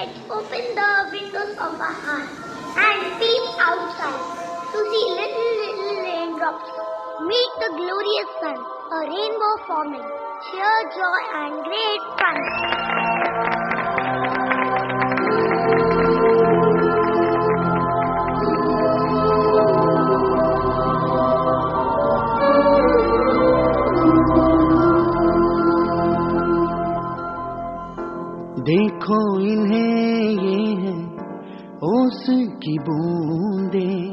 Let's open the windows of our heart and peep outside to see little raindrops meet the glorious sun, a rainbow forming, cheer, joy and great fun. देखो इन्हें ये है ओस की बूंदें,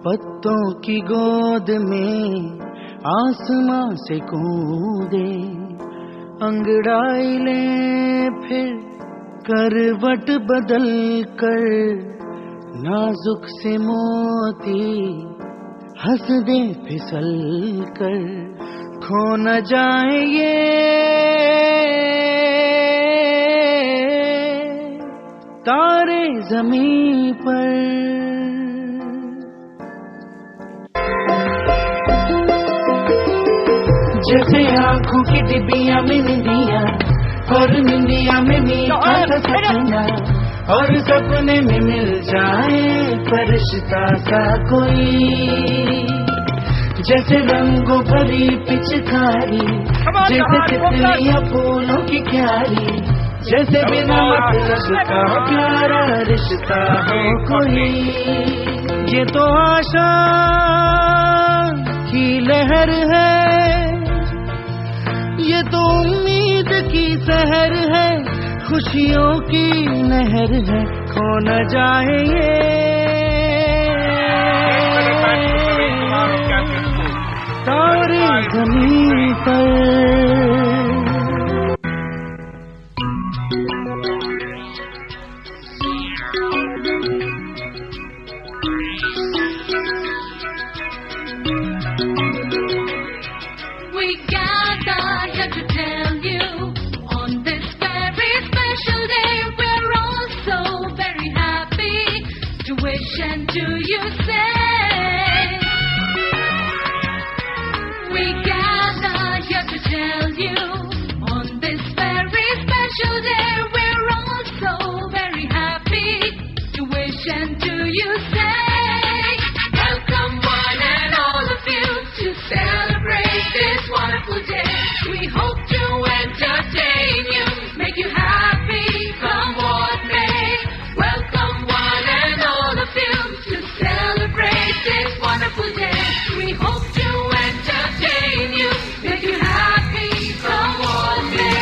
पत्तों की गोद में आसमां से कूदे, अंगड़ाई ले फिर करवट बदल कर, नाजुक से मोती हंस दे फिसल कर, खो न जाए ये तारे ज़मीं पर। जैसे आँखों की डिबिया में निंदिया, और निंदिया में मीठा सा सपना, और सपने में मिल जाए फरिश्ता सा कोई। जैसे रंगों भरी पिचकारी, जैसे तितलियां फूलों की क्यारी, जैसे बिना मतलब का प्यारा रिश्ता हो कोई। ये तो आशा की लहर है, ये तो उम्मीद की सहर है, खुशियों की नहर है, खो न जाए ये तारे ज़मीं पर। And do you say we gather here to tell you on this very special day we're all so very happy to wish and do you say welcome one and all of you to celebrate this wonderful day. We hope to entertain you, make you happy come what may. Welcome one and all of you to celebrate this wonderful day. We hope to entertain you, make you happy come what may.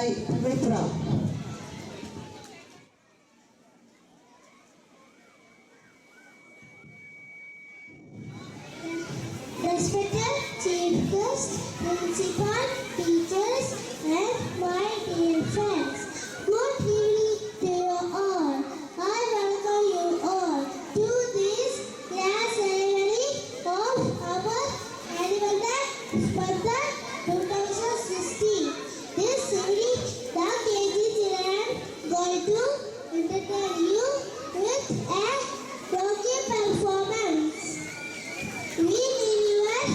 by Pavitra. Respected Chief Guest, Principal, teachers, and my dear friends, good evening to you all. I welcome you all to this grand ceremony of our annual day, Spardha 2016. This evening, the KG children going to entertain you with a donkey performance. We need your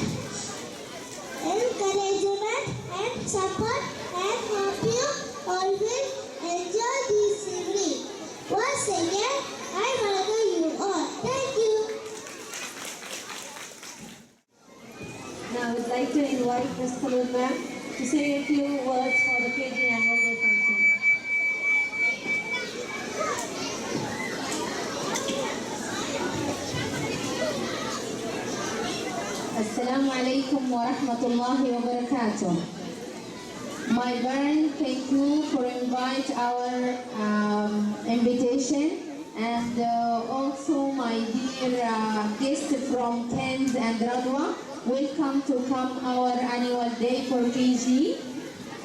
encouragement and support and hope you all will enjoy this evening. Once again, I welcome you all. Thank you. Now I would like to invite Ms. Khalil ma'am to say a few words for the KG Annual Day function. Assalamu alaikum wa rahmatullahi wa barakatuh. My parents, thank you for invite our invitation, and also my dear guest from Kent and Radwa. Welcome to come our annual day for KG.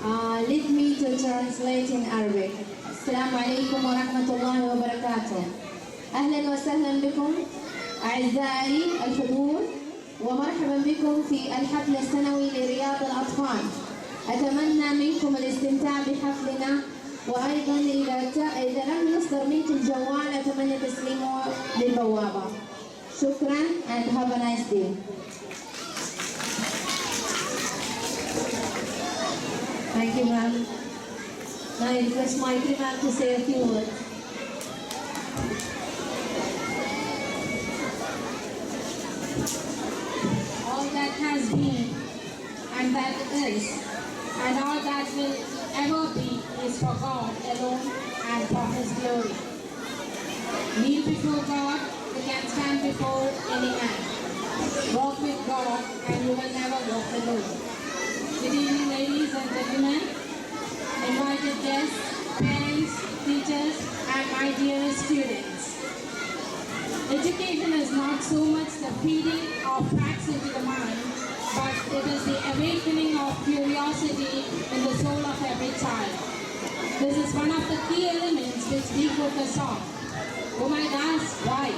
Let me to translate in Arabic. Assalamu alaikum wa rahmatullahi wa barakatuh. أهلا وسهلا بكم أعزائي الحضور، ومرحبا بكم في الحفل السنوي لرياض الأطفال. أتمنى منكم الاستمتاع بحفلنا، وأيضا إذا لم يصدر منكم الجوال أتمنى تسليمه للبوابة. شكرا and have a nice day. Thank you, ma'am. Now I request Maitri ma'am to say a few words. All that has been and that is and all that will ever be is for God alone and for His glory. Kneel before God, you can stand before any man. Walk with God and you will never walk alone. Good evening, ladies and gentlemen, invited guests, parents, teachers, and my dear students. Education is not so much the feeding of facts into the mind, but it is the awakening of curiosity in the soul of every child. This is one of the key elements which we focus on. You might ask why?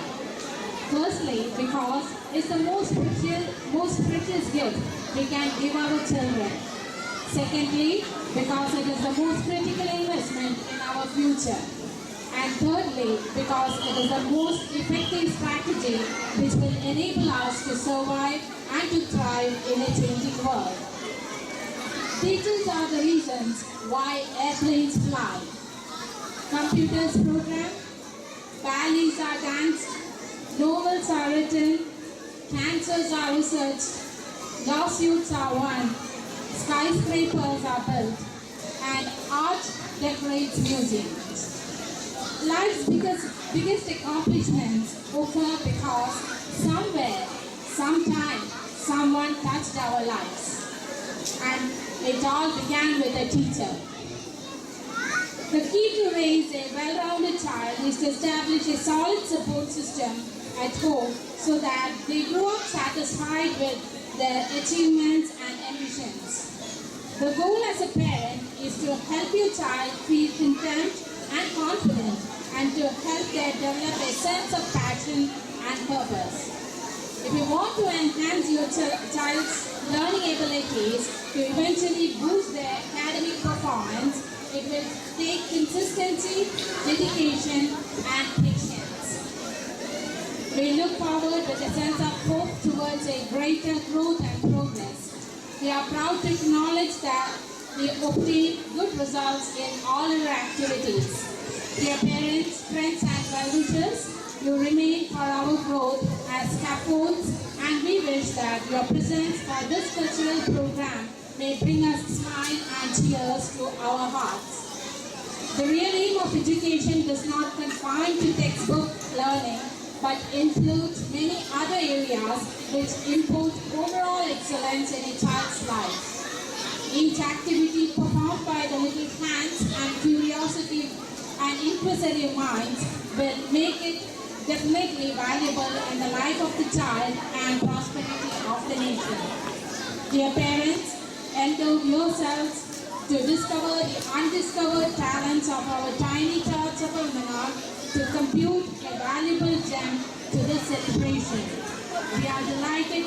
Firstly, because it's the most precious gift we can give our children. Secondly, because it is the most critical investment in our future. And thirdly, because it is the most effective strategy which will enable us to survive and to thrive in a changing world. Teachers are the reasons why airplanes fly. Computers program, ballets are danced, novels are written, cancers are researched, lawsuits are won, skyscrapers are built, and art decorates museums. Life's biggest accomplishments occur because somewhere, sometime, someone touched our lives. And it all began with a teacher. The key to raise a well-rounded child is to establish a solid support system at home so that they grow up satisfied with their achievements and ambitions. The goal as a parent is to help your child feel content and confident, and to help them develop a sense of passion and purpose. If you want to enhance your child's learning abilities to eventually boost their academic performance, it will take consistency, dedication, and patience. We look forward with a sense of hope towards a greater growth and progress. We are proud to acknowledge that we obtain good results in all our activities. Dear parents, friends and well-wishers, you remain for our growth as scaffolds, and we wish that your presence for this cultural program may bring us smile and tears to our hearts. The real aim of education does not confine to textbook learning, but includes many other areas which import overall excellence in a child's life. Each activity performed by the little hands and curiosity and inquisitive minds will make it definitely valuable in the life of the child and prosperity of the nation. Dear parents, endow yourselves to discover the undiscovered talents of our tiny tots of Almanar to compute a valuable gem to this celebration. We are delighted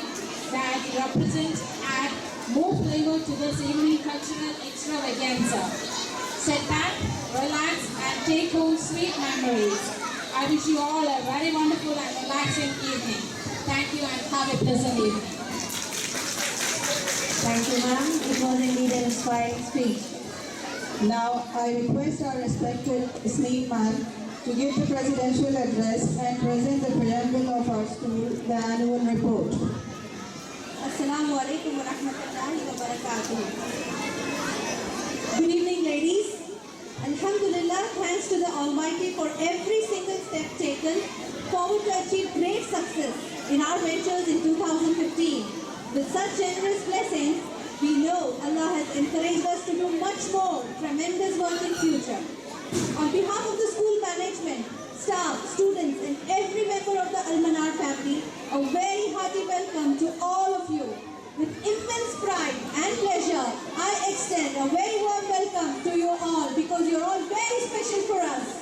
that represent add more flavor to this evening cultural extravaganza. Sit back, relax and take home sweet memories. I wish you all a very wonderful and relaxing evening. Thank you and have a pleasant evening. Thank you, ma'am. It was indeed an inspiring speech. Now, I request our respected esteemed ma'am to give the presidential address and present the preamble of our school, the annual report. Assalamu alaikum wa rahmatullahi wa barakatuh. Good evening, ladies. Alhamdulillah, thanks to the Almighty for every single step taken forward to achieve great success in our ventures in 2015. With such generous blessings, we know Allah has encouraged us to do much more tremendous work in future. On behalf of the school management, staff, students and every member of the Almanar family, a very hearty welcome to all of you. With immense pride and pleasure, I extend a very warm welcome to you all because you're all very special for us.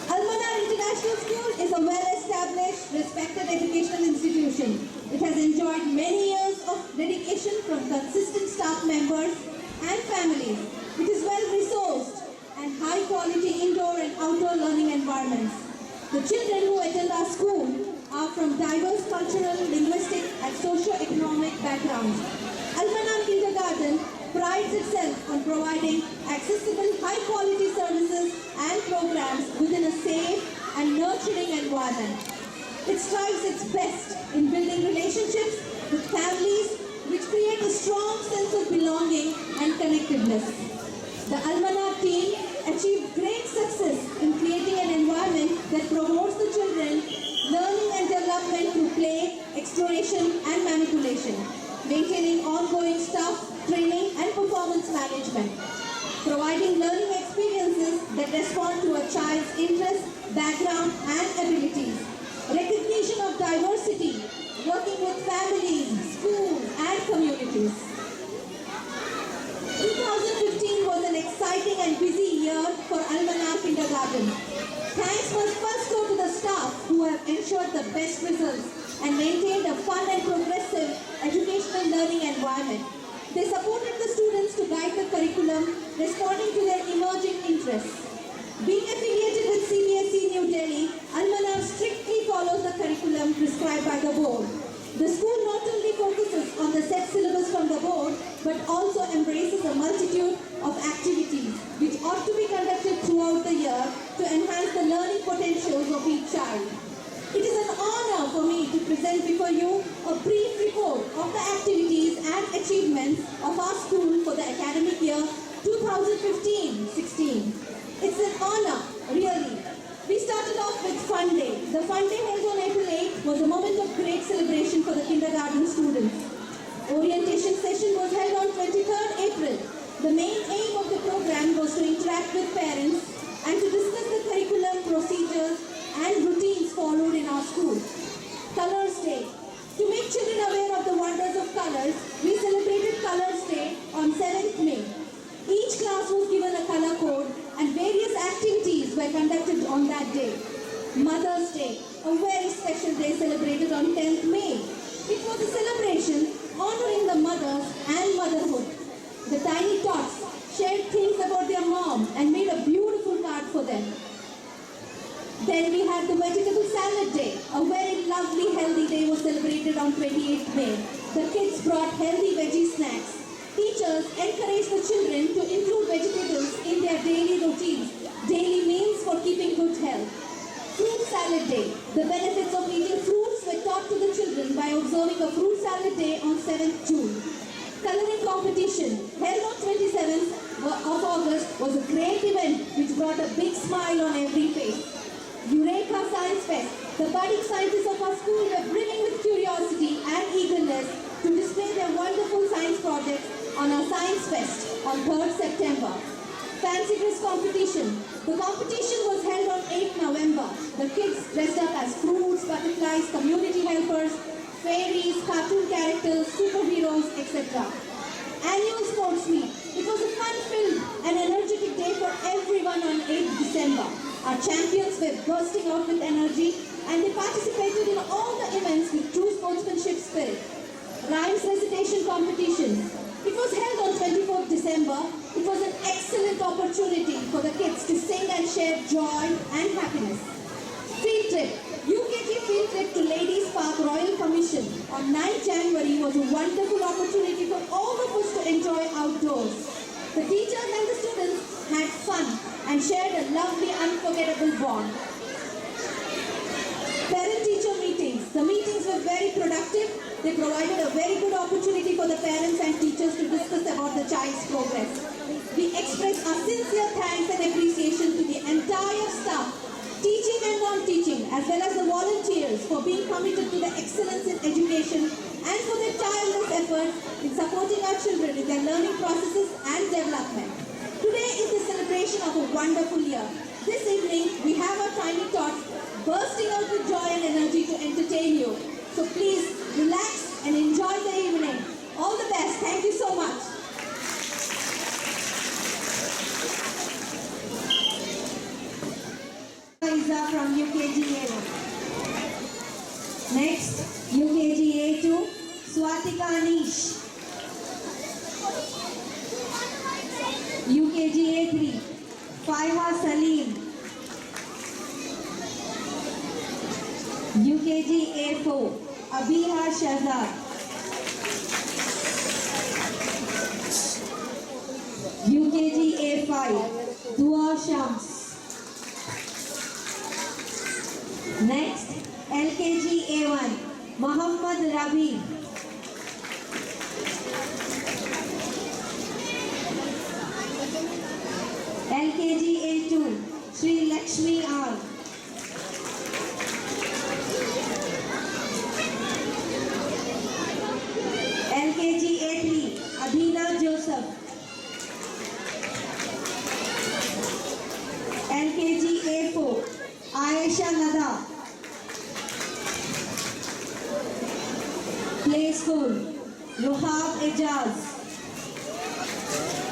Almanar International School is a well-established, respected educational institution. It has enjoyed many years of dedication from consistent staff members and families. It is well-resourced and high-quality indoor and outdoor learning environments. The children who attend our school are from diverse cultural, linguistic and socio-economic backgrounds. Almanar Kindergarten prides itself on providing accessible, high-quality services and programs within a safe and nurturing environment. It strives its best in building relationships with families which create a strong sense of belonging and connectedness. The Almanar team achieved great success in creating an environment that promotes the children learning and development through play, exploration and manipulation, maintaining ongoing staff training and performance management, providing learning experiences that respond to a child's interests, background and abilities, recognition of diversity, working with families, schools and communities. 2015 was an exciting and busy year for Almanar Kindergarten. Thanks must first go to the staff who have ensured the best results and maintained a fun and progressive educational learning environment. They supported the students to guide the curriculum, responding to their emerging interests. Being affiliated with CBSE New Delhi, Almanar strictly follows the curriculum prescribed by the board. The school not only focuses on the set syllabus from the board, but also embraces a multitude of activities which ought to be conducted throughout the year to enhance the learning potentials of each child. It is an honor for me to present before you a brief report of the activities and achievements of our school for the academic year 2015-16. It's an honor, really. We started off with Fun Day. The Fun Day held on April 8 was a moment of great celebration for the kindergarten students. Orientation session was held on 23rd April. The main aim of the program was to interact with parents and to discuss the curriculum, procedures and routines followed in our school. Colors Day. To make children aware of the wonders of colors, we celebrated Colors Day on 7th May. Each class was given a color code and various activities were conducted on that day. Mother's Day, a very special day celebrated on 10th May. It was a celebration honoring the mothers and motherhood. The tiny tots shared things about their mom and made a beautiful card for them. Then we had the Vegetable Salad Day. A very lovely healthy day was celebrated on 28th May. The kids brought healthy veggie snacks. Teachers encourage the children to include vegetables in their daily routines, daily meals for keeping good health. Fruit Salad Day. The benefits of eating fruits were taught to the children by observing a Fruit Salad Day on 7th June. Coloring competition held on 27th of August was a great event which brought a big smile on every face. Eureka Science Fest. The budding scientists of our school were brimming with curiosity and eagerness to display their wonderful science projects on our Science Fest on 3rd September. Fancy dress competition. The competition was held on 8th November. The kids dressed up as fruits, butterflies, community helpers, fairies, cartoon characters, superheroes, etc. Annual sports meet. It was a fun-filled and energetic day for everyone on 8th December. Our champions were bursting out with energy and they participated in all the events with true sportsmanship spirit. Rhymes recitation competition. It was held on 24th December. It was an excellent opportunity for the kids to sing and share joy and happiness. Field trip. UKG field trip to Ladies Park Royal Commission on 9th January was a wonderful opportunity for all of us to enjoy outdoors. The teachers and the students had fun and shared a lovely, unforgettable bond. Parent-teacher meetings. The meetings were very productive. They provided a very good opportunity for the parents and teachers to discuss about the child's progress. We express our sincere thanks and appreciation to the entire staff, teaching and non-teaching, as well as the volunteers for being committed to the excellence in education and for their tireless efforts in supporting our children in their learning processes and development. Today is the celebration of a wonderful year. This evening, we have our tiny tots bursting out with joy and energy to entertain you. So please relax and enjoy the evening. All the best. Thank you so much. Isa from UKG A1. Next, UKG A2, Swatika Anish. UKG A3, Faiha Salim. UKG A4, Abiha Shahzad. UKG A5, Dua Shams. Next, LKG A1, Muhammad Rabi. LKG A2, Sri Lakshmi R. LKG A3, Adina Joseph. LKG A4, Aisha Nada. Play School, Ruhab Ejaz.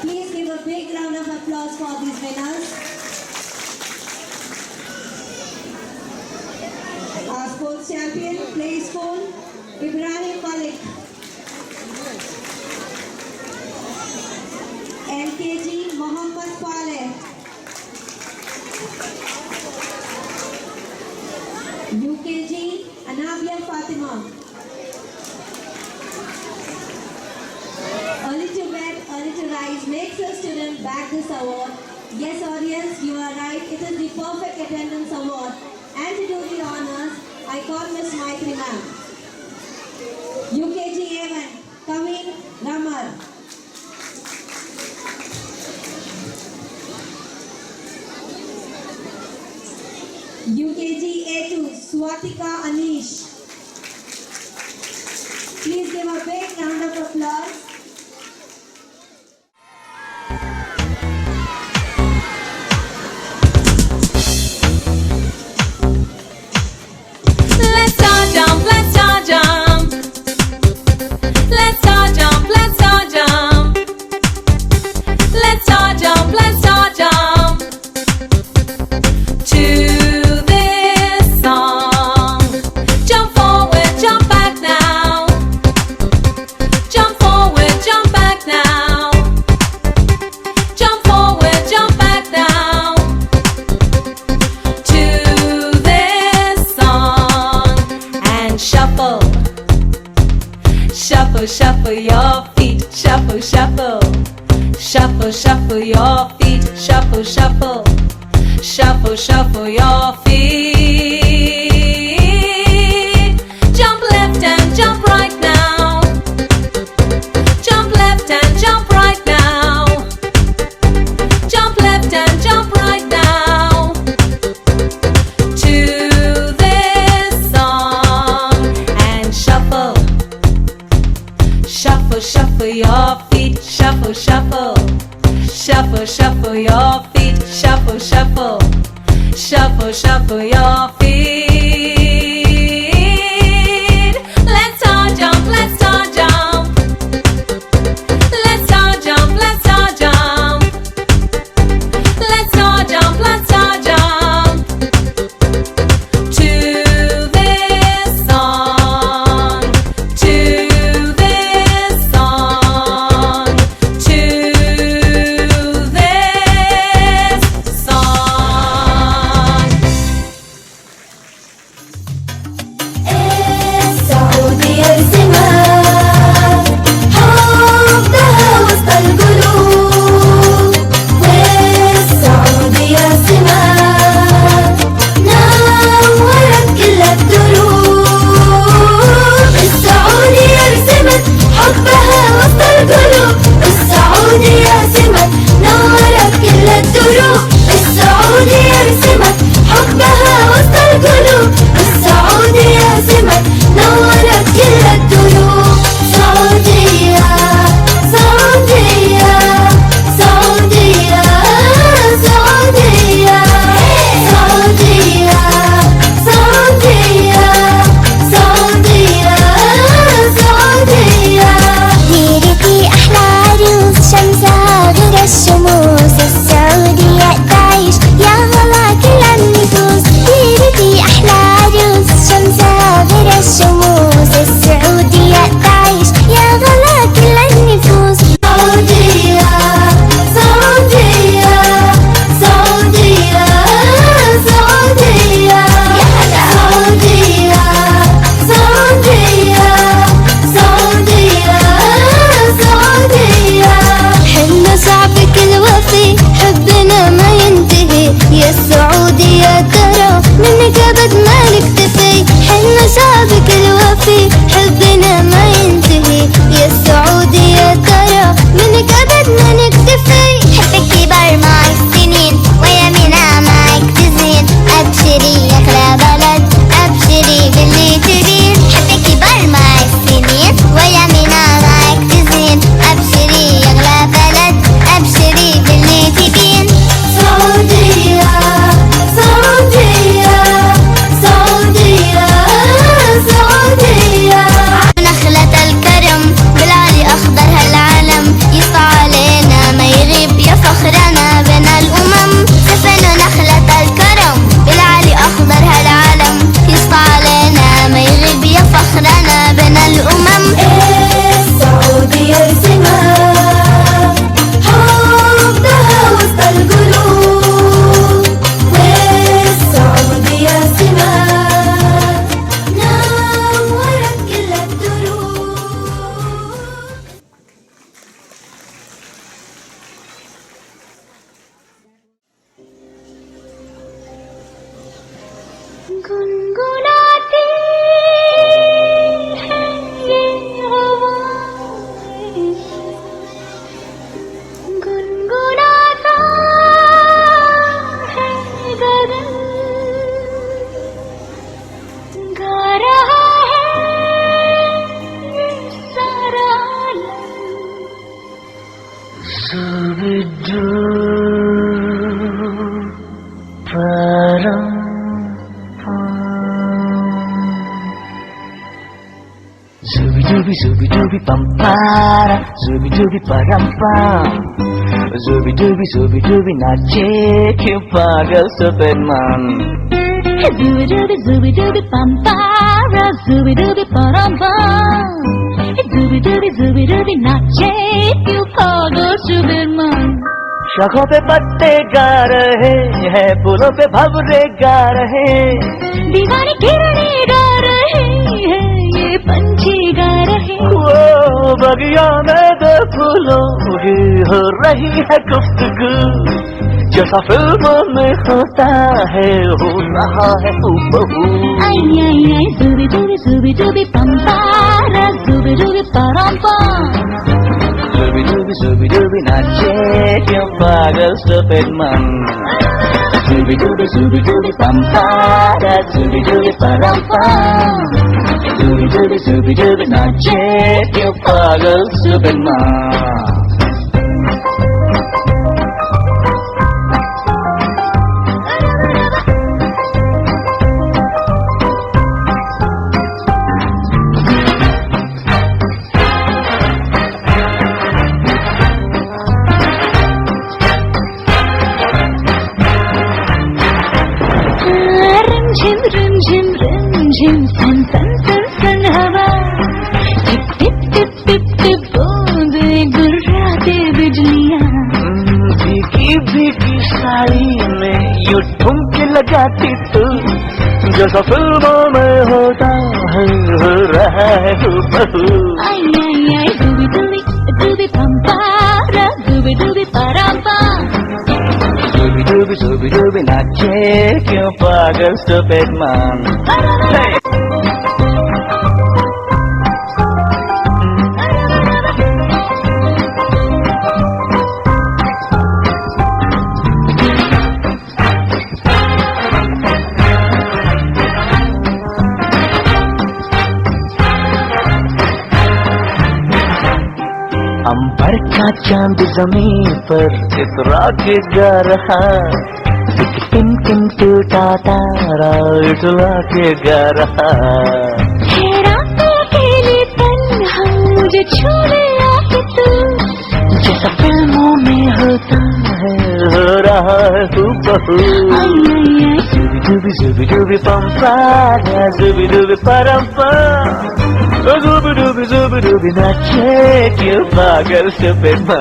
Please give a big round of applause for these winners. Our sports champion, Play School, Ibrahim Malik. LKG, Muhammad Faleh. UKG, Anabia Fatima. Early to bed, early to rise makes a student bag this award. Yes, audience, you are right. It is the perfect attendance award. And to do the honors, I call Miss Maitri ma'am. UKG A1, Kameen Ramar. UKG A2, Swatika Anish. Please give a big round of applause. Let's all jump, let's all jump. Let's all jump, let's all jump. Let's all jump, let's all jump. To this song. Jump forward, jump back now. Jump forward, jump back now. Jump forward, jump back now. To this song. And shuffle. Shuffle, shuffle your feet. Shuffle, shuffle. Shuffle, shuffle your feet. Shuffle, shuffle. Shuffle, shuffle your feet. Jump left and jump right now. Jump left and jump right now. Jump left and jump right now. To this song. And shuffle. Shuffle, shuffle your feet. شعبك الوفي حبنا ما ينتهي يا السعودي يا ترى منك أبد ما نكتفي حبك كبر مع السنين ويمنا معك تزين أبشري يا أغلى بلد أبشري باللي تبين حبك كبر مع السنين ويمنا معك تزين أبشري يا أغلى بلد أبشري باللي تبين سعودية سعودية سعودية سعودية نخلة الكرم بالعلي أخضر هالعلم يسطع علينا ما يغيب يا فخرنا بين الأمم سفن نخلة الكرم بالعلي أخضر هالعلم يسطع علينا ما يغيب يا فخرنا بين الأمم السعودية سماء حبها وسط القلوب والسعودية سماء نورت كل الدروب गुनगुनाती हैं ये हवाएं गुनगुनाता है गगन गा रहा है ये सारा आलम Zubidu param Zubi pampara, zubi param pam. Zubi nache क्यों पागल सफेद मन. Zubi pampara, zubi paramba. Zubi nache क्यों पागल सुबेरमान. शाखों पे पत्ते गा रहे हैं, फूलों पे भंवरे गा रहे. दीवानी किरणें गा रहे हैं, ये पंछी गा रहे. वो बगिया में दो फूलों की हो रही है गुफ्तगू. जैसा फिल्मों में होता है हो रहा है हूबहू. आई zubi pampara, zubi paramba. Zubi nache क्यों पागल सफेद मन. Zubi pampara, zubi parampa. Zubi nache क्यों पागल सफेद मन. Rim san हवा टिप बूंदे गुर्राते बिजलियां. भीगी साड़ी में यूं ठुमके लगाती तू. जैसा फिल्मों में होता है हो रहा है हूबहू. आई zubi pampara, zubi paramba. Zubi nache क्यों पागल सफेद मन. अंबर का चांद जमीन पर इतरा के गा रहा. टिम टूटा तारा इतला के गा रहा. अकेले तन्हा मुझे छूने आके तू. जैसा फिल्मों में होता है हो रहा है हूबहू. Zubi pampara, zubi parampa. Zubi nache क्यों पागल सफेद मन.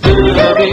Zubi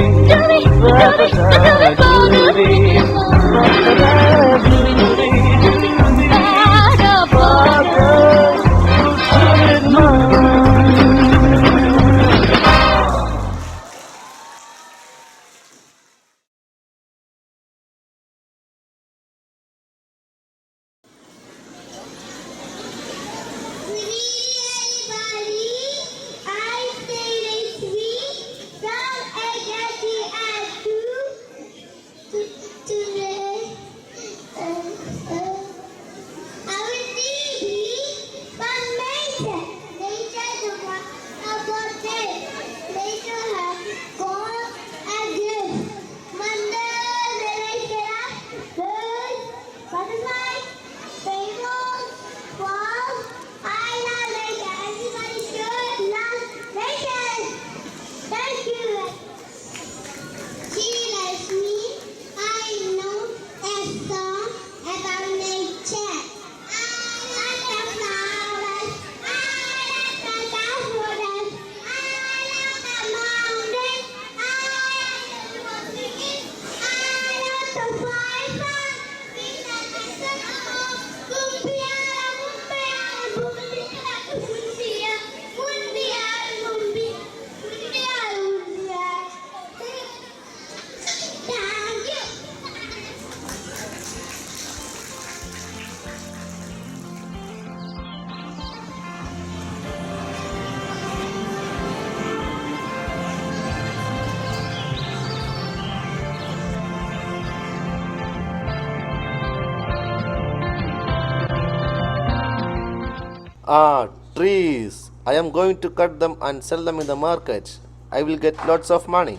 Ah, trees. I am going to cut them and sell them in the market. I will get lots of money.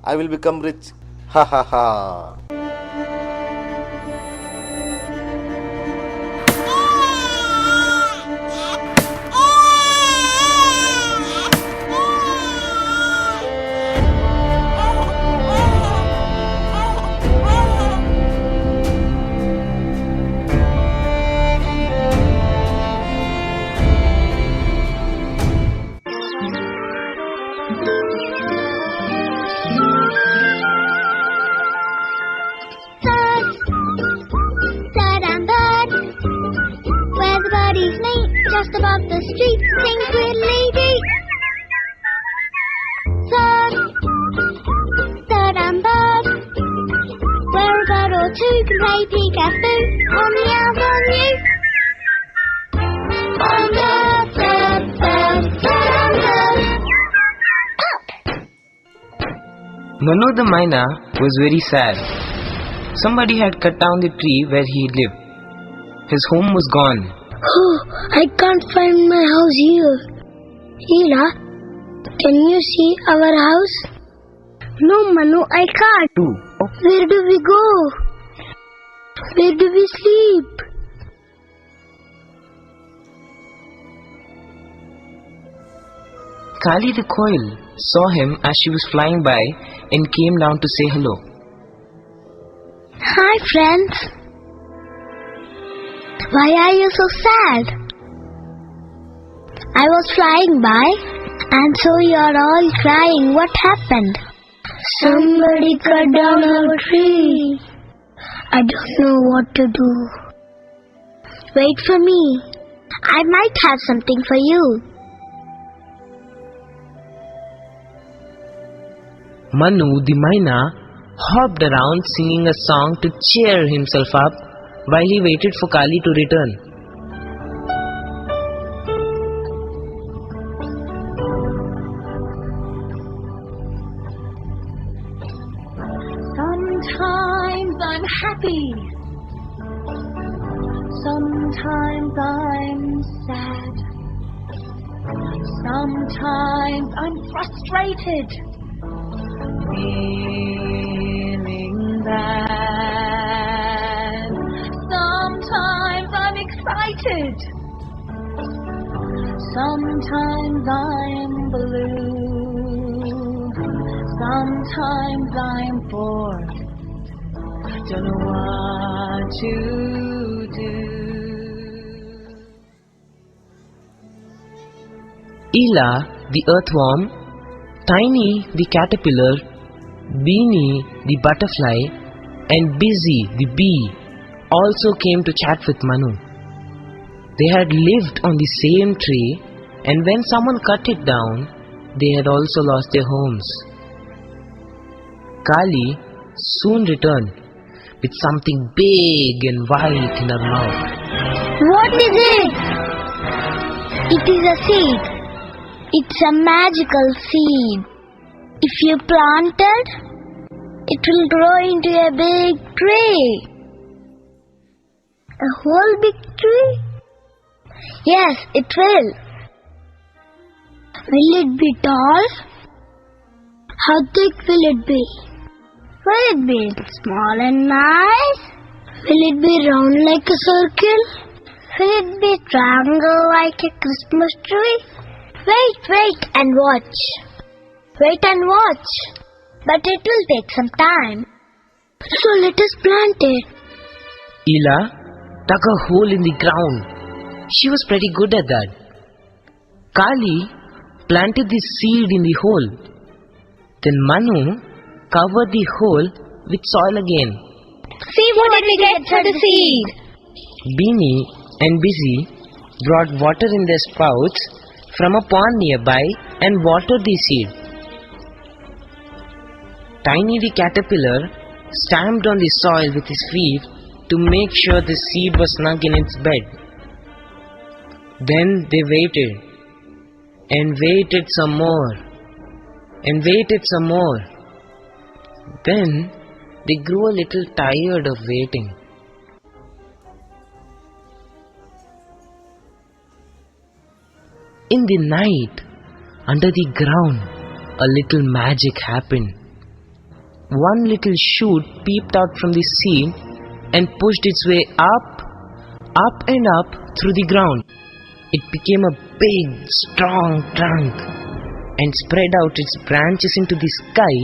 I will become rich. Ha ha ha. Third, third and third, where the birdies meet, just above the street, sing Twiddly dee. Third, third and third, where a bird or two can play peekaboo on the avenue. On the third, third, third and third. Manu the Myna was very sad. Somebody had cut down the tree where he lived. His home was gone. Oh, I can't find my house here. Hila, can you see our house? No, Manu, I can't. Where do we go? Where do we sleep? Kali the Koil saw him as she was flying by and came down to say hello. Hi, friends. Why are you so sad? I was flying by and so you're all crying. What happened? Somebody cut down our tree. I don't know what to do. Wait for me. I might have something for you. Manu the Myna hopped around singing a song to cheer himself up while he waited for Kali to return. Sometimes I'm happy. Sometimes I'm sad. Sometimes I'm frustrated. Feeling bad. Sometimes I'm excited. Sometimes I'm blue. Sometimes I'm bored. Don't know what to do. Ela, the earthworm, Tiny, the caterpillar, Beanie, the butterfly, and Busy, the bee, also came to chat with Manu. They had lived on the same tree, and when someone cut it down, they had also lost their homes. Kali soon returned with something big and white in her mouth. What is it? It is a seed. It's a magical seed. If you plant it, it will grow into a big tree. A whole big tree? Yes, it will. Will it be tall? How thick will it be? Will it be small and nice? Will it be round like a circle? Will it be triangle like a Christmas tree? Wait and watch. Wait and watch. But it will take some time. So let us plant it. Ela dug a hole in the ground. She was pretty good at that. Kali planted the seed in the hole. Then Manu covered the hole with soil again. See what did we get for the seed? Beanie and Busy brought water in their spouts from a pond nearby and watered the seed. Tiny the caterpillar stamped on the soil with his feet to make sure the seed was snug in its bed. Then they waited and waited some more and waited some more. Then they grew a little tired of waiting. In the night, under the ground, a little magic happened. One little shoot peeped out from the sea and pushed its way up and up through the ground. It became a big, strong trunk and spread out its branches into the sky,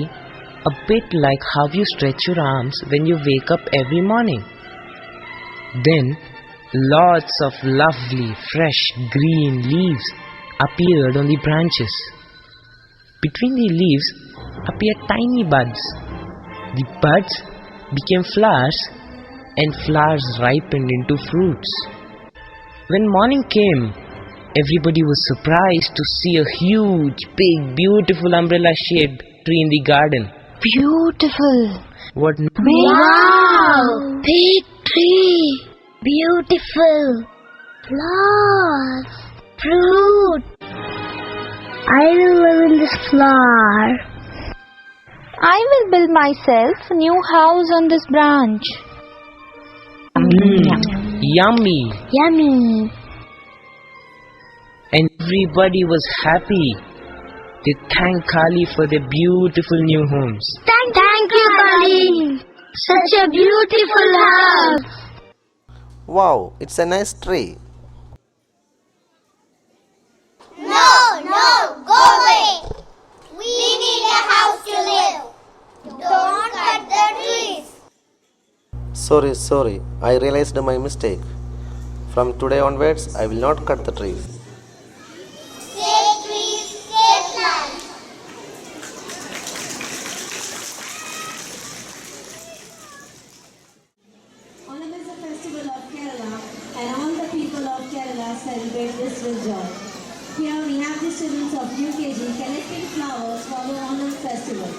a bit like how you stretch your arms when you wake up every morning. Then, lots of lovely, fresh, green leaves appeared on the branches. Between the leaves appeared tiny buds. The buds became flowers, and flowers ripened into fruits. When morning came, everybody was surprised to see a huge, big, beautiful umbrella-shaped tree in the garden. Beautiful. What? Wow! Big tree. Beautiful. Flowers. Fruit. I will live in this flower. I will build myself a new house on this branch. Yummy! Yummy. And everybody was happy. They thanked Kali for their beautiful new homes. Thank you, Kali. Such a beautiful house. Wow, it's a nice tree. No, go away. We need a house to live. Don't cut the trees. Sorry, I realized my mistake. From today onwards, I will not cut the trees. Save trees, save plants. Onam is a festival of Kerala, and all the people of Kerala celebrate this with joy. Here we have the students of UKG collecting flowers for the Onam festival.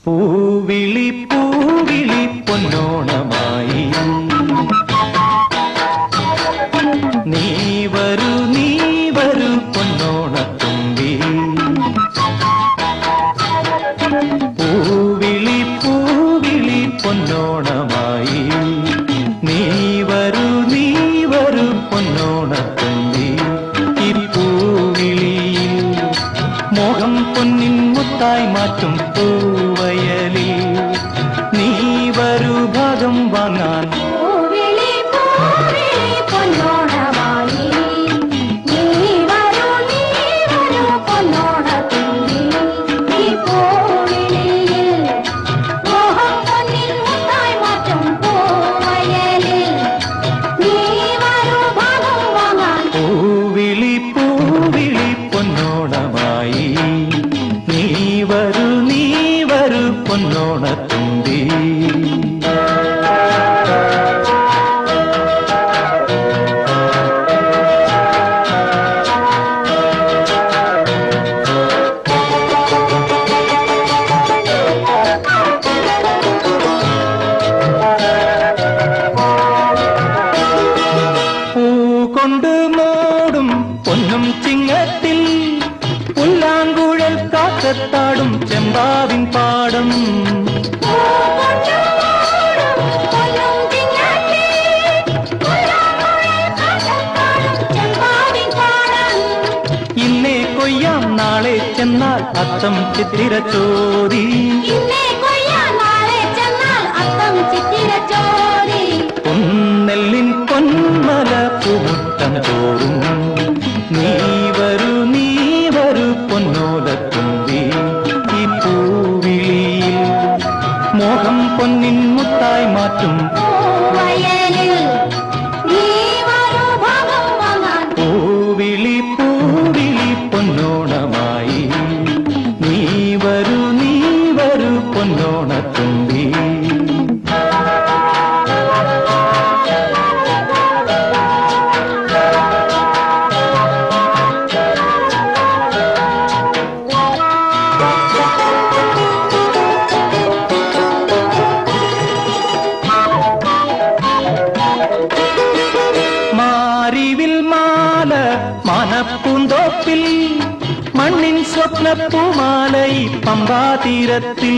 പൂവിളി പൂവിളി പൊന്നോണമായി നീ വരൂ പൊന്നോണത്തുമ്പി പൂവിളി പൂവിളി പൊന്നോണമായി നീ വരൂ പൊന്നോണത്തുമ്പി ഈ പൂവിളിയിൽ മോഹം പൊന്നിൻ മുത്തായി മാറ്റും പൂവയലിൽ നീ വരൂ ഭാഗം വാങ്ങാൻ പൂവിളി പൂവിളി പൊന്നോണമായി നീ വരൂ പൊന്നോണത്തുമ്പി കൊണ്ട് മോടും പൊന്നും ചിങ്ങത്തിൽ പുല്ലാങ്കുഴൽ കാക്കത്താടും ചെമ്പാവിൻ പാടം ഇന്നേ കൊയ്യാം നാളെ ചെന്നാൽ അത്തം ചിത്തിര ചോരി പൊന്നെല്ലിൻ പൊന്മല പൂമുട്ടം തോറും നീ വരൂ പൊന്നോലത്തുമ്പി ഈ പൂവിളിയിൽ മോഹം പൊന്നിൻ മുത്തായി മാറ്റും പൂവിളി പൂവിളി പൊന്നോണമായി നീ വരൂ സ്വപ്നപ്പൂമാലൈ പമ്പാതീരത്തിൽ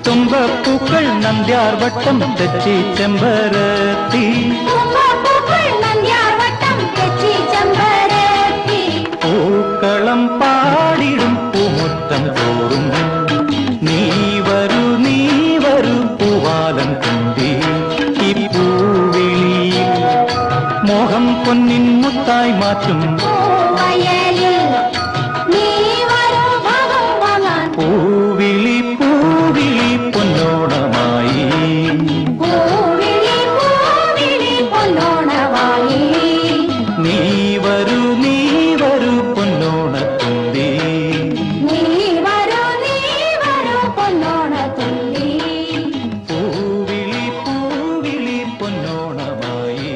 തുമ്പപ്പൂക്കൾ നന്ദ്യാർവട്ടം തെച്ചി ചെമ്പരത്തി പൂക്കളം പാടിടും പൂമുറ്റം തോറും നീ വരൂ പൂവാലൻ തുമ്പി ഈ പൂവിളിയിൽ മോഹം പൊന്നിൻ മുത്തായി മാറ്റും പൂവിളി പൂവിളി പൊന്നോണമായി നീ വരൂ പൊന്നോണത്തുമ്പി പൂവിളി പൂവിളി പൊന്നോണമായി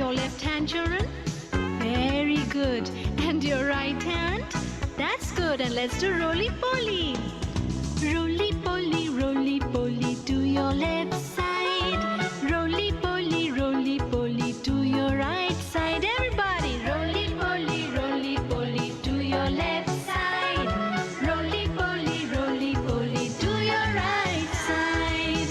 your left hand, children? Very good. And your right hand? That's good. And let's do roly-poly. Roly-poly, to your left side. Roly-poly, to your right side. Everybody, roly-poly, to your left side. Roly-poly, to your right side.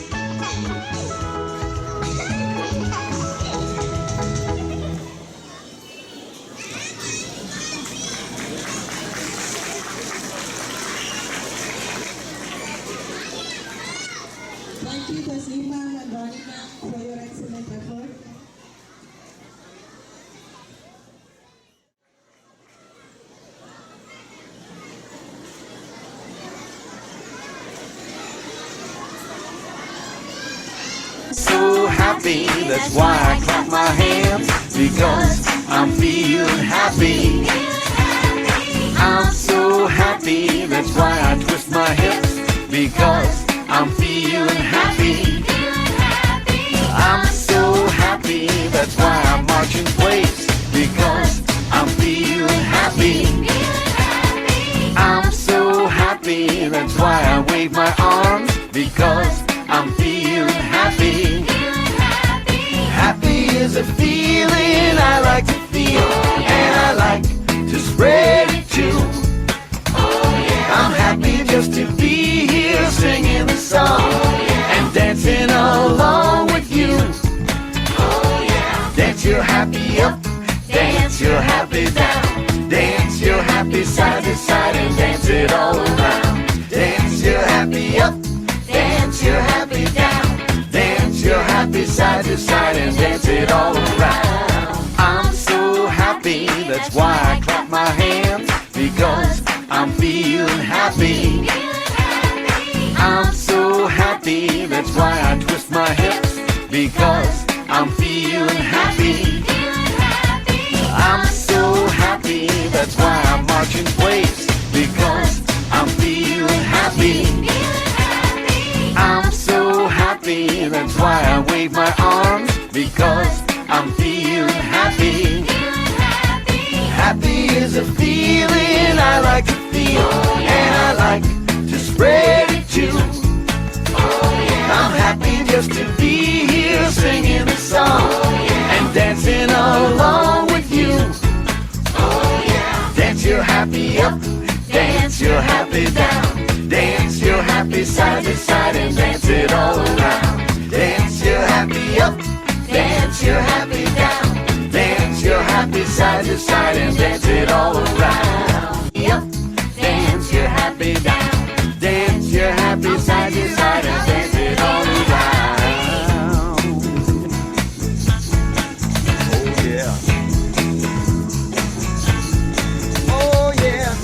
Thank you, Tasneem ma'am and Ronnie ma'am, for your excellent effort. So happy, that's why I clap my hands, because I'm feeling happy. I'm so happy, that's why I twist my hips, because I'm feeling happy. I'm so happy, that's why I march in place, because I'm feeling happy. I'm so happy, that's why I wave my arms, because I'm feeling happy. Happy is a feeling I like to feel, and I like to spread it too. I'm happy just to be here singing the song and dancing along with you. Dance your happy up, dance your happy down, dance your happy side to side and dance it all around. Dance your happy up, dance your happy down, dance your happy side to side and dance it all around. I'm so happy, that's why I clap my hands, because I'm feeling happy. I'm so happy, that's why I twist my hips, because I'm feeling happy. I'm so happy, that's why I march in place, because I'm feeling happy. I'm so happy, that's why I wave my arms, because I'm feeling happy. Happy is a feeling I like to feel, and I like to spread it too. I'm happy just to be here singing a song and dancing along with you. Dance your happy up, dance your happy down, dance your happy side to side and dance it all around. Dance your happy up, dance your happy down, dance your happy side to side and dance it all around. Up, dance your happy down, dance your happy side to side and dance it all around. Oh yeah. Oh yeah.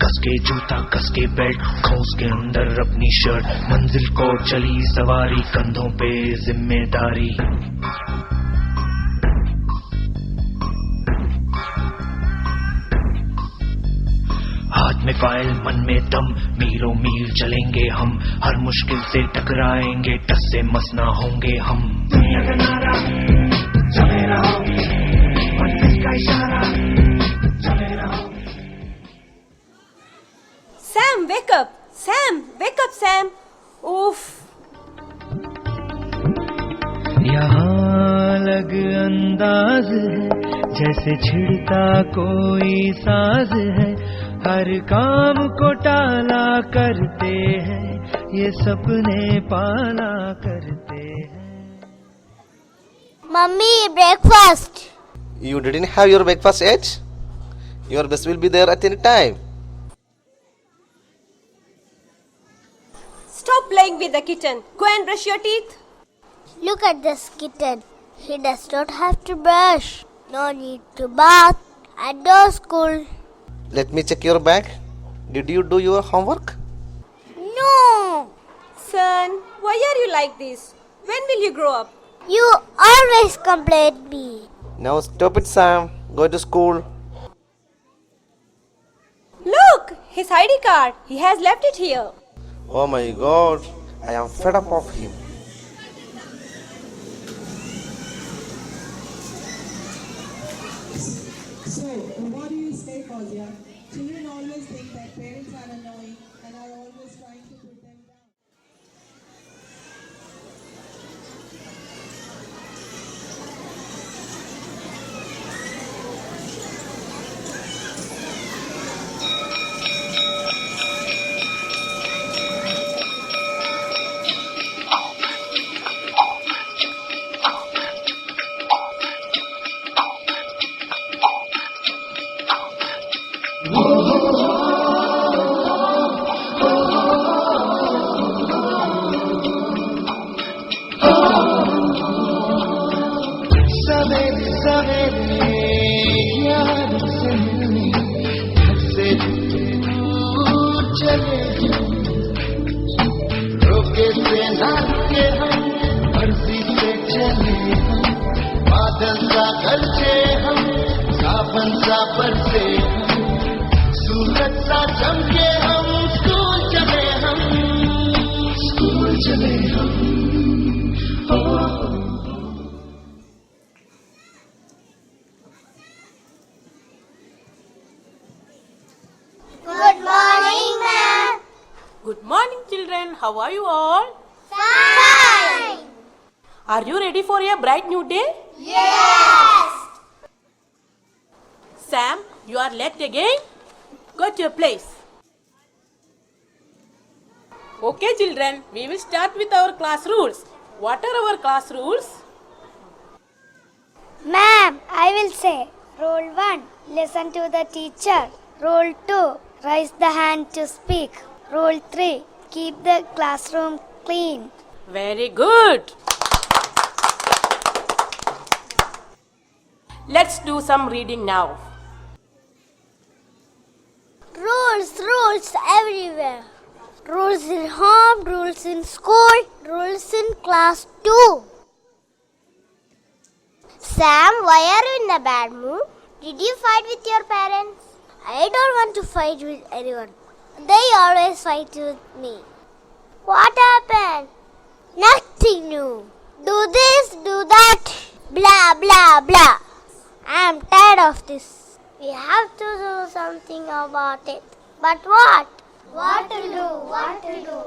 कसके जूता कसके belt खोस के अंदर अपनी shirt मंजिल को चली सवारी कंधों पे जिम्मेदारी हाथ में फाइल मन में दम मीलों मील चलेंगे हम हर मुश्किल से टकराएंगे टस से मस ना होंगे हम दुनिया का नारा चले रहो मंजिल का इशारा चले रहो Sam, wake up! Sam, wake up, Sam! Oof! यहाँ अलग अंदाज है जैसे छिड़ता कोई साज है हर काम को टाला करते हैं ये सपने पाला करते हैं Mummy, breakfast. You didn't have your breakfast yet? Your bus will be there at any time. Stop playing with the kitten. Go and brush your teeth. Look at this kitten. He does not have to brush. No need to bath. And no school. Let me check your bag. Did you do your homework? No! Son, why are you like this? When will you grow up? You always complain me. Now stop it, Sam. Go to school. Look, his ID card. He has left it here. Oh my god, I am fed up of him. So, what do you say, Fauziya? Children always think that parents are annoying and are always trying to put them down. सवेरे सवेरे यार से मिलने घर से दूर चले रोके से ना रुके हम मर्जी से चले हम बादल सा गरजे हम सावन सा बरसे हम सूरज सा चमके हम स्कूल चले हम Good morning, ma'am. Good morning, children. How are you all? Fine. Are you ready for a bright new day? Yes. Sam, you are late again. Go to your place. Okay, children. We will start with our class rules. What are our class rules? Ma'am, I will say. Rule 1. Listen to the teacher. Rule 2. Raise the hand to speak. Rule 3. Keep the classroom clean. Very good. Let's do some reading now. Rules everywhere. Rules in home, rules in school, rules in class too. Sam, why are you in a bad mood? Did you fight with your parents? I don't want to fight with anyone. They always fight with me. What happened? Nothing new. Do this, do that. Blah, blah, blah. I am tired of this. We have to do something about it. But what? What to do? What to do?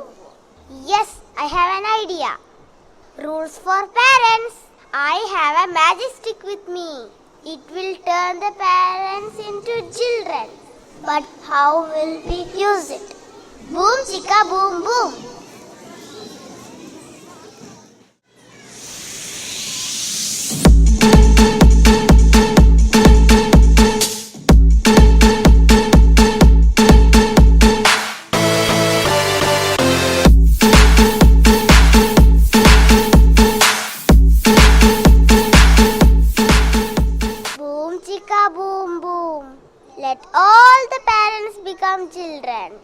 Yes, I have an idea. Rules for parents. I have a magic stick with me. It will turn the parents into children. But how will we use it? Boom chicka boom boom. Boom chicka boom boom. Let all the parents become children.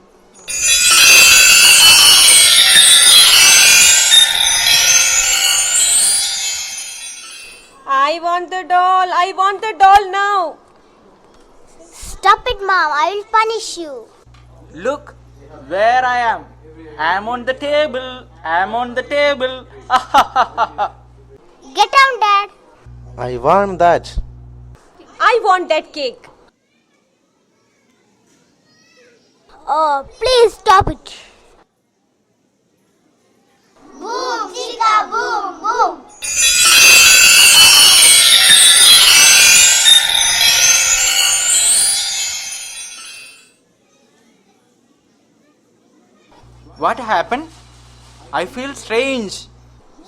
I want the doll. I want the doll now. Stop it, Mom. I will punish you. Look where I am. I am on the table. I am on the table. Get down, Dad. I want that. I want that cake. Oh, please stop it. Boom, chicka, boom, boom. What happened? I feel strange.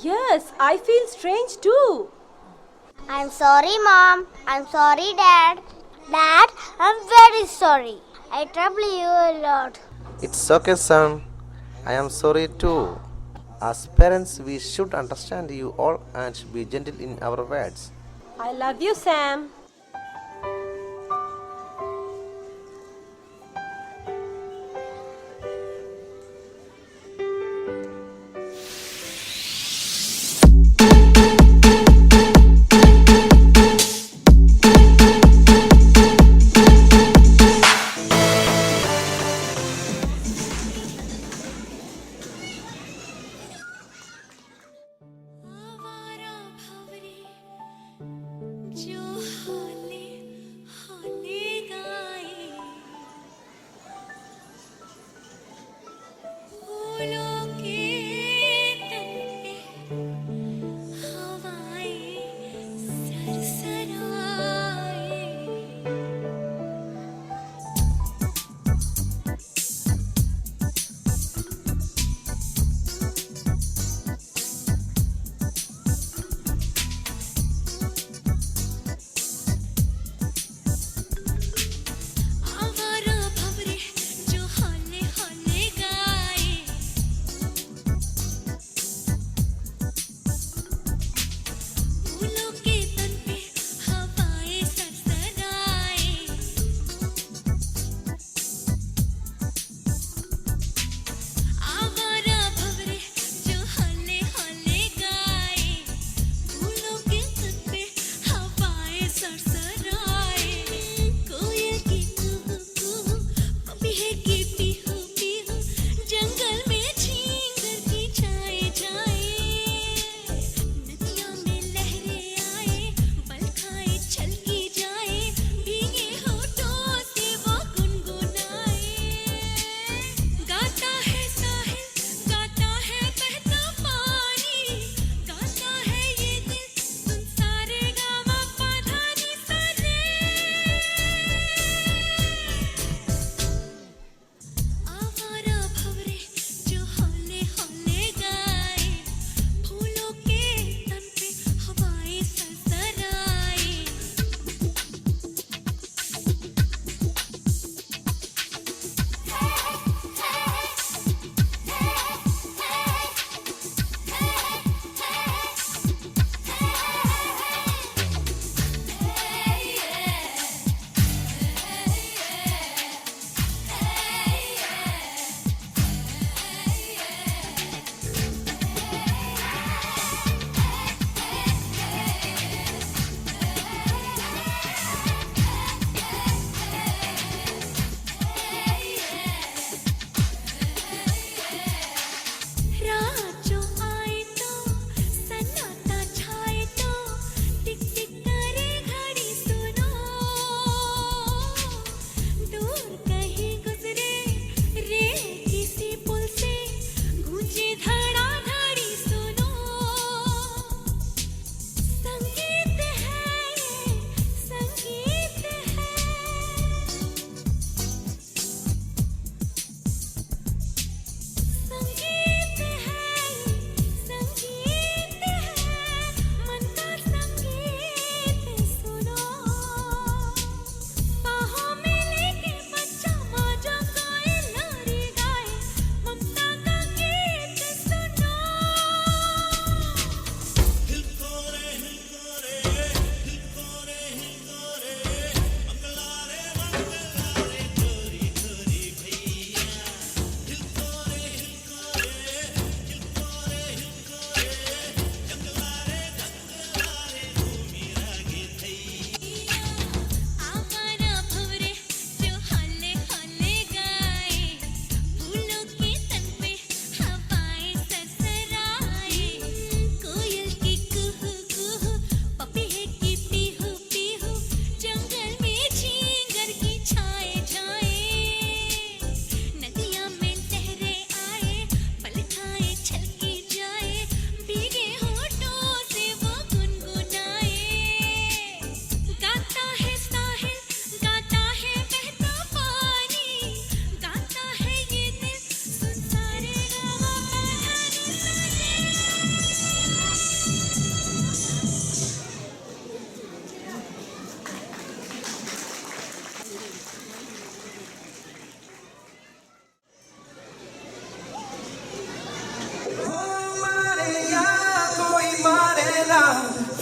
Yes, I feel strange too. I'm sorry, Mom. I'm sorry, Dad. Dad, I'm very sorry. I trouble you a lot. It's okay, son. I am sorry too. As parents, we should understand you all and be gentle in our words. I love you, Sam.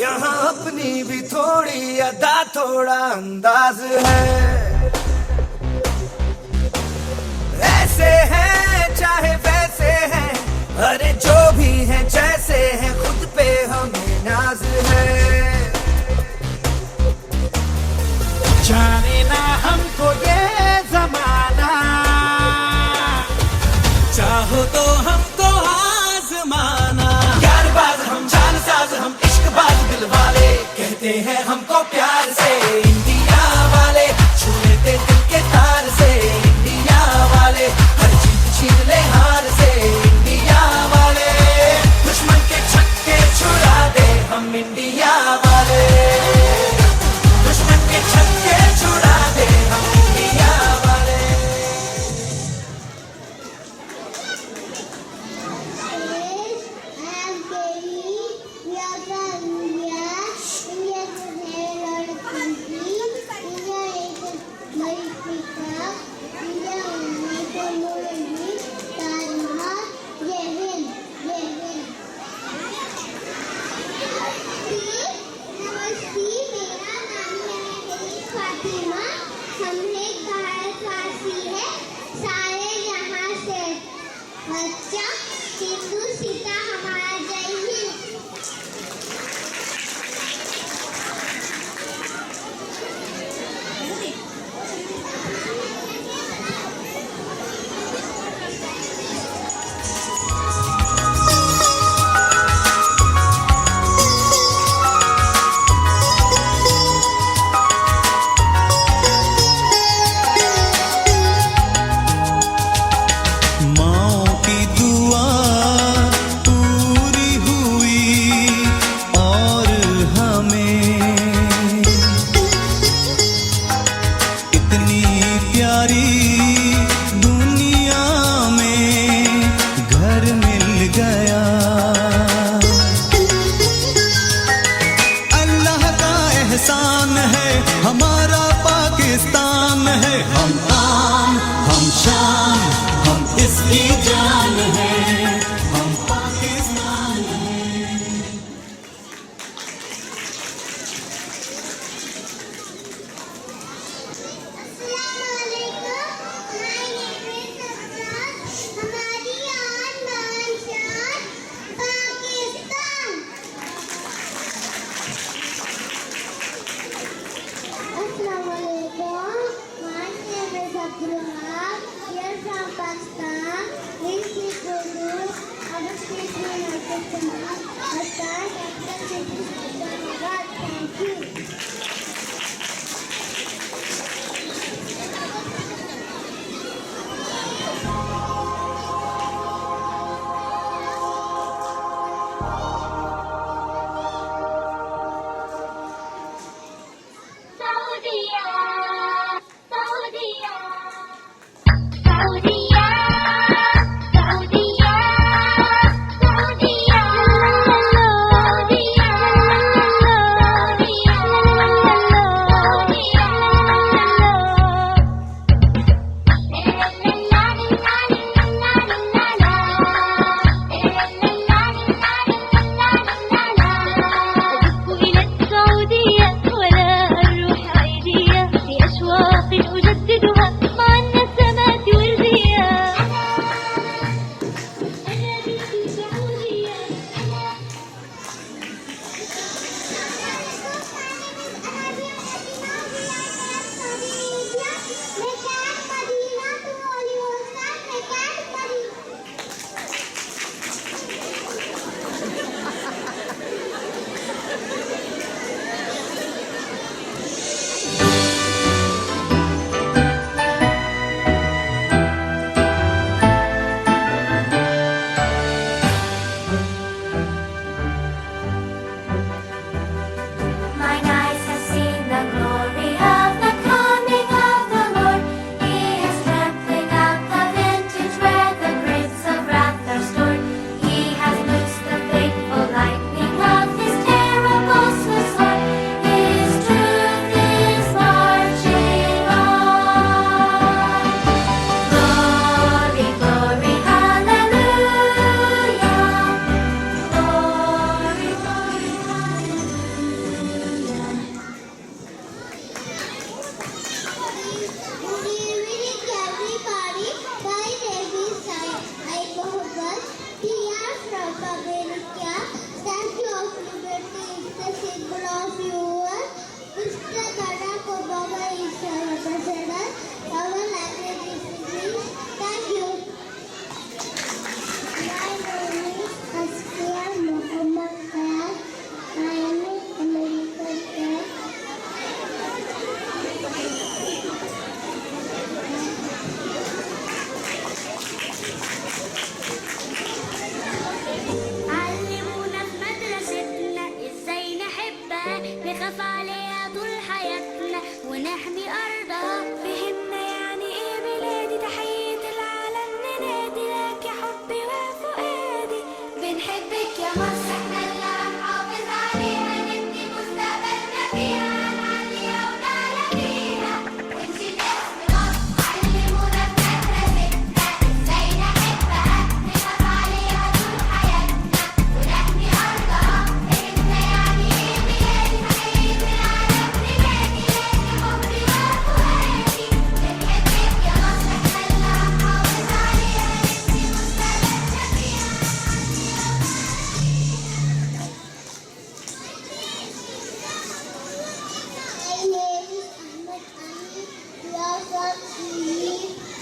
यहाँ अपनी भी थोड़ी अदा थोड़ा अंदाज है। ऐसे हैं चाहे वैसे हैं, अरे जो भी हैं जैसे हैं, खुद पे हमें नाज है। जाने ना हमको ये जमाना, चाहो तो हमको आजमाना। यारबाज हम, जानसाज हम, इश्कबाज दिल वाले, कहते हैं हमको प्यार से इंडिया वाले, छू लेते दिल के तार से इंडिया वाले, हर जीत छीन ले हार से इंडिया वाले, दुश्मन के छक्के छुड़ा दे हम इंडिया वाले, दुश्मन के छक्के छुड़ा दे हम इंडिया वाले। बच्चा हिंदू सीता हमारा जय हिंद। माओ की दुआ पूरी हुई और हमें इतनी प्यारी दुनिया में घर मिल गया। अल्लाह का एहसान है, हमारा पाकिस्तान है, हम आन हम शान हम इसकी जान है, हम पाकिस्तान है। हमारी आन बान शान Pakistan. Assalamualaikum. My name is Abdullah. We are from Pakistan. We speak Urdu. Our state name is Pakistan. Our capital city is Islamabad. Thank you. Saudia, Saudia, Saudia, Saudia, Saudia, Saudia, Saudia.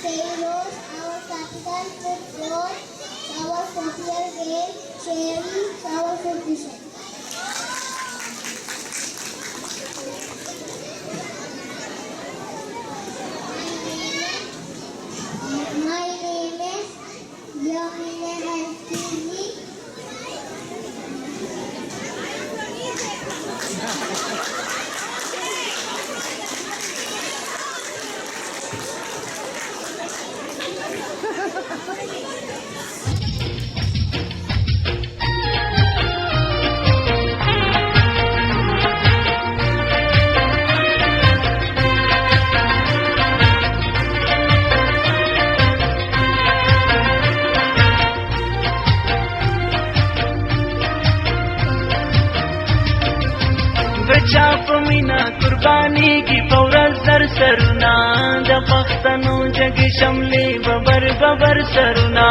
Pharaohs, our capital food road, our popular game, cherry, our food dishes. My name is Yamina Al-Tizi. चाप मीना कुर्बानी की फौरन सर सरुना द पख्तनो जग शमले बबर बबर सरुना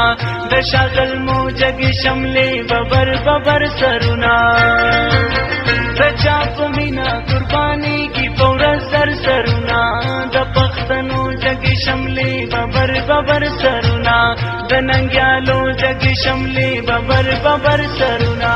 द शागल मो जग शमले बबर बबर सरुना द चाप मीना कुर्बानी की फौरन सर सरुना द पख्तनो जग शमले बबर बबर सरुना द नंग्यालो जग शमले बबर बबर सरुना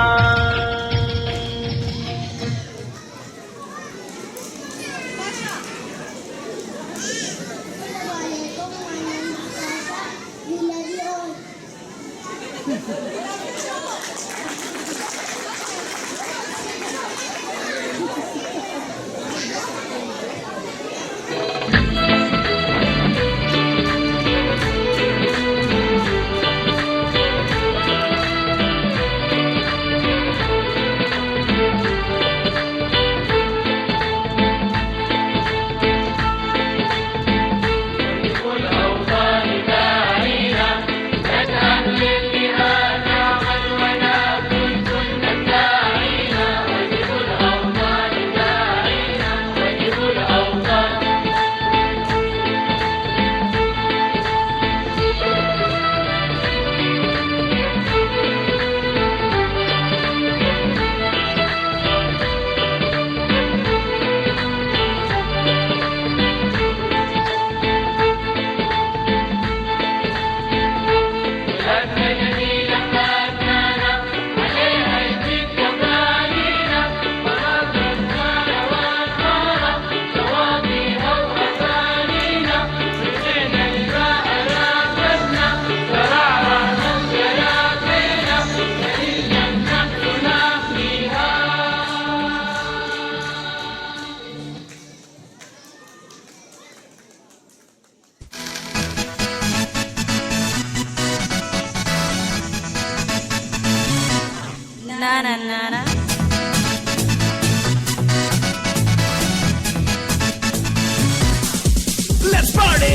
Let's party!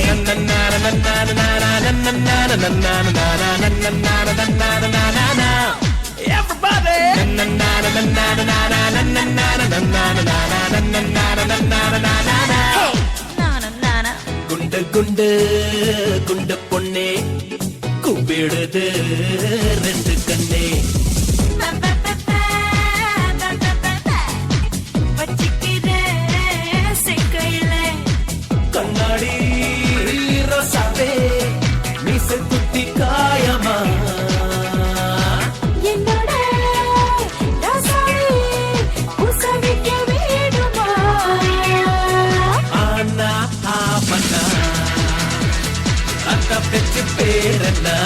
Everybody! குண்டு குண்டு குண்டு பொண்ணே கூப்பிடுது ரெண்டு கண்ணே கண்ணாடி ரோசாவே மீச குத்தி காயமா என்னோட ராசாவே உசவிக்க வேணுமா ஆனா ஆவனா அந்த பெற்று பேரனா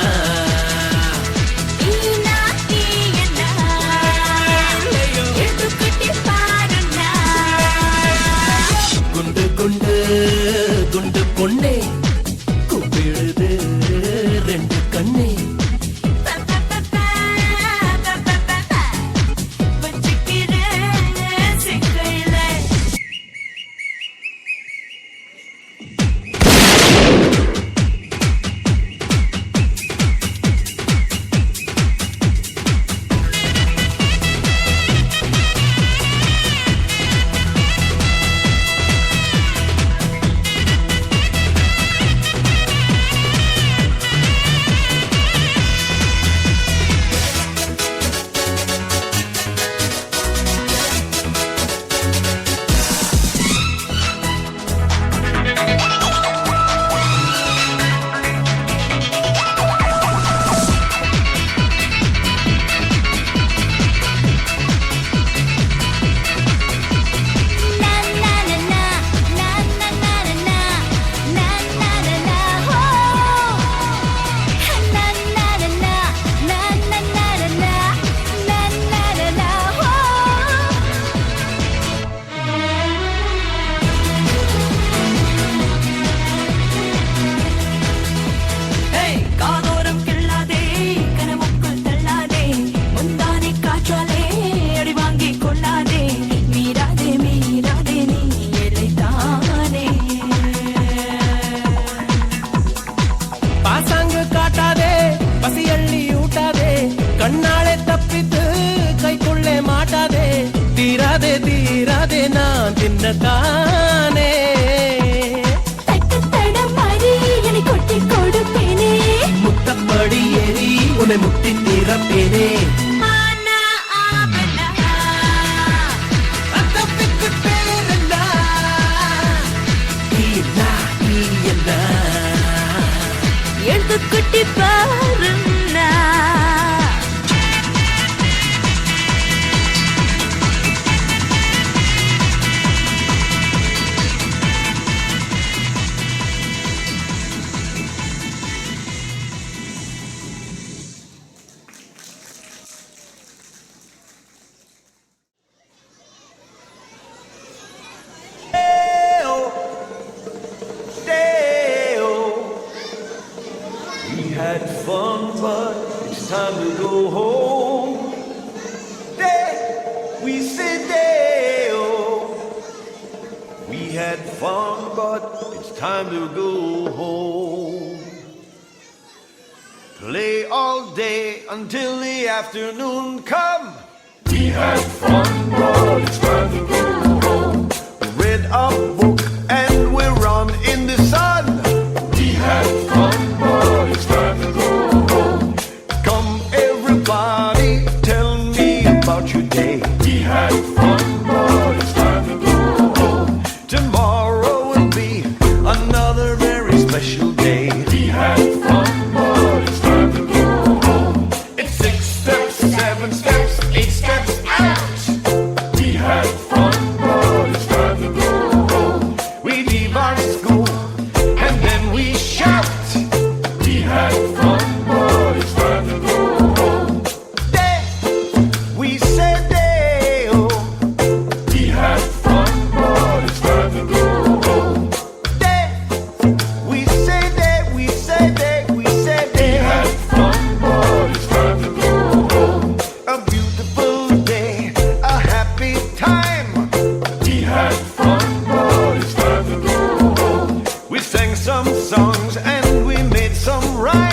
ஈனா ஈயனா எடுத்துக்கிட்டி பாருனா குண்டு குண்டு குண்டு பொண்ணே கூப்பிடுது ரெண்டு கண்ணே உனதானே முத்தப்படி ஏறி உன்னை முட்டி திறப்பேனே குட்டி பாருன்னா We had fun, but it's time to go home. Day, we say day-o. We had fun, but it's time to go home. Play all day until the afternoon come. We had fun, but it's time to go home. Read a book and we run in the sun. We had fun, but it's time to go home. Come everybody, tell me about your day. We had fun, but it's time to go home. Tomorrow will be another very special day. We had fun, but it's time to go home. It's 6 steps, 7 steps, 8 steps out. We had fun, but it's time to go home. We leave our school and then we shout. We had fun, but it's time to go home. Day, we say day-o. We had fun, but it's time to go home. Day, we say day, we say day, we say day. We had fun, but it's time to go home. A beautiful day, a happy time. We had fun, but it's time to go home. We sang some songs and we made some rhymes.